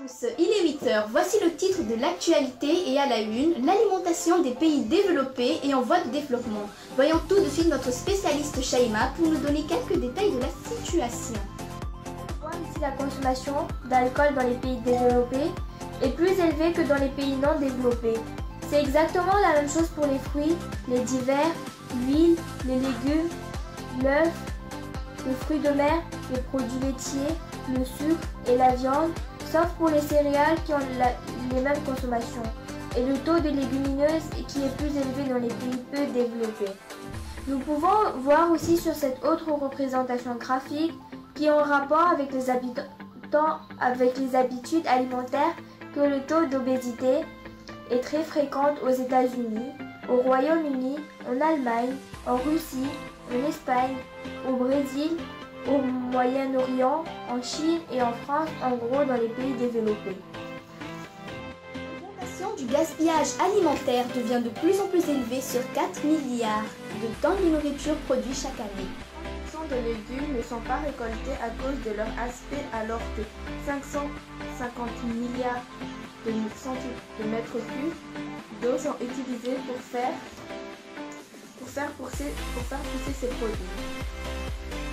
tous, il est 8 heures. Voici le titre de l'actualité et à la une, l'alimentation des pays développés et en voie de développement. Voyons tout de suite notre spécialiste Shaima pour nous donner quelques détails de la situation. On voit ici la consommation d'alcool dans les pays développés est plus élevée que dans les pays non développés. C'est exactement la même chose pour les fruits, les divers, l'huile, les légumes, l'œuf, les fruits de mer, les produits laitiers, le sucre et la viande, sauf pour les céréales qui ont les mêmes consommations, et le taux de légumineuses qui est plus élevé dans les pays peu développés. Nous pouvons voir aussi sur cette autre représentation graphique qui est en rapport avec les habitudes alimentaires que le taux d'obésité est très fréquent aux États-Unis, au Royaume-Uni, en Allemagne, en Russie, en Espagne, au Brésil, au Moyen-Orient, en Chine et en France, en gros dans les pays développés. L'augmentation du gaspillage alimentaire devient de plus en plus élevée sur 4 milliards de tonnes de nourriture produites chaque année. Les légumes ne sont pas récoltés à cause de leur aspect alors que 550 milliards de mètres cubes d'eau sont utilisés pour faire pousser ces produits.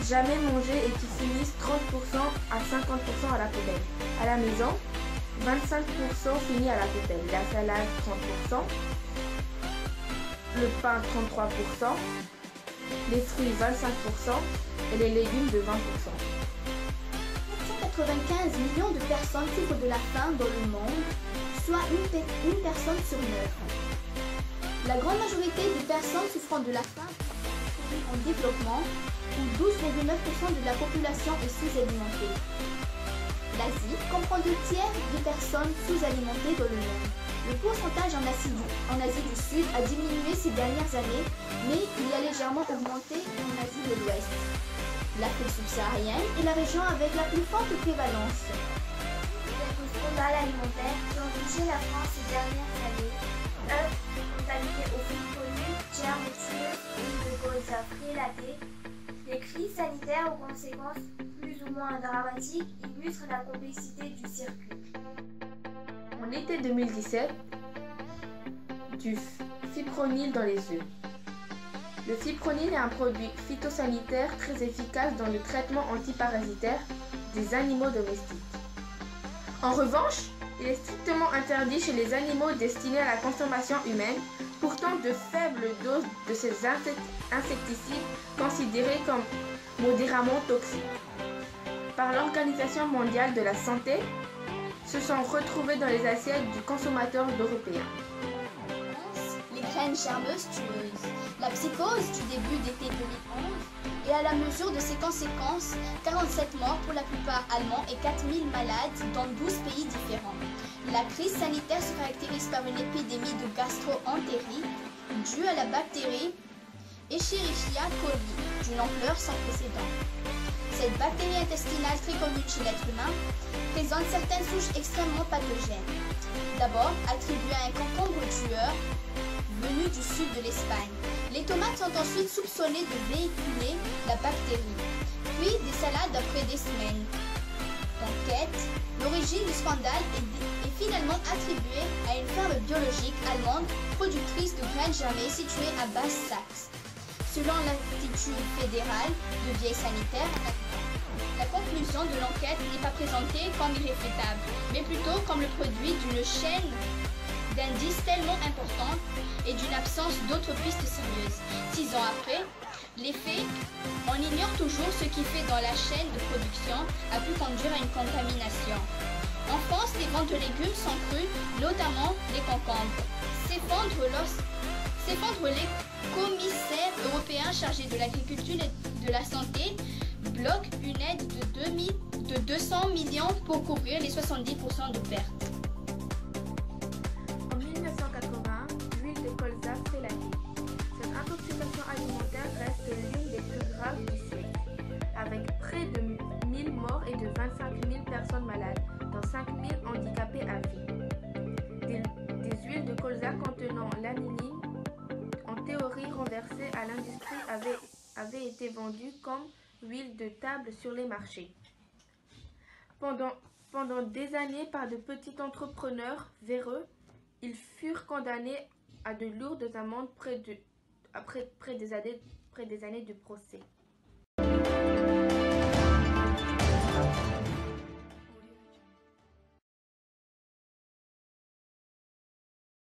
Jamais manger et qui finissent 30% à 50% à la poubelle. À la maison, 25% finit à la poubelle. La salade 30%, le pain 33%, les fruits 25% et les légumes de 20%. 495 millions de personnes souffrent de la faim dans le monde, soit une personne sur 9. La grande majorité des personnes souffrant de la faim sont en développement, où 12,9% de la population est sous-alimentée. L'Asie comprend 2 tiers des personnes sous-alimentées dans le monde. Le pourcentage en Asie du Sud a diminué ces dernières années, mais il a légèrement augmenté en Asie de l'Ouest. L'Afrique subsaharienne est la région avec la plus forte prévalence. Quelques scandales alimentaires qui ont touché la France ces dernières années. Œufs contaminés au fipronil, germes huile de colza prélatée. Les crises sanitaires aux conséquences plus ou moins dramatiques illustrent la complexité du circuit. En été 2017, du fipronil dans les œufs. Le fipronil est un produit phytosanitaire très efficace dans le traitement antiparasitaire des animaux domestiques. En revanche, il est strictement interdit chez les animaux destinés à la consommation humaine, pourtant de faibles doses de ces insecticides considérés comme modérément toxiques. Par l'Organisation mondiale de la santé, se sont retrouvés dans les assiettes du consommateur européen. Les graines germeuses tueuses. La psychose du début d'été 2011 et à la mesure de ses conséquences, 47 morts pour la plupart allemands et 4000 malades dans 12 pays différents. La crise sanitaire se caractérise par une épidémie de gastro-entérite due à la bactérie Escherichia coli d'une ampleur sans précédent. Cette bactérie intestinale très commune chez l'être humain présente certaines souches extrêmement pathogènes. D'abord attribuée à un concombre tueur venu du sud de l'Espagne. Les tomates sont ensuite soupçonnées de véhiculer la bactérie, puis des salades après des semaines d'enquête. L'origine du scandale est finalement attribuée à une ferme biologique allemande productrice de graines germées située à Basse-Saxe. Selon l'Institut fédéral de veille sanitaire, la conclusion de l'enquête n'est pas présentée comme irréfutable, mais plutôt comme le produit d'une chaîne d'indices tellement importants et d'une absence d'autres pistes sérieuses. 6 ans après, les faits, on ignore toujours ce qui fait dans la chaîne de production a pu conduire à une contamination. En France, les ventes de légumes sont crues, notamment les concombres. S'effondre les commissaires européens chargés de l'agriculture et de la santé bloquent une aide de 200 millions pour couvrir les 70% de pertes. En 1980, l'huile de colza prélatée. Cette intoxication alimentaire reste l'une des plus graves du siècle, avec près de 1000 morts et de 25 000 personnes malades, dont 5 000 handicapés à vie. Des huiles de colza contenant l'aniline, en théorie renversée à l'industrie, avaient été vendues comme huile de table sur les marchés. Pendant pendant des années par de petits entrepreneurs véreux, ils furent condamnés à de lourdes amendes après des années de procès.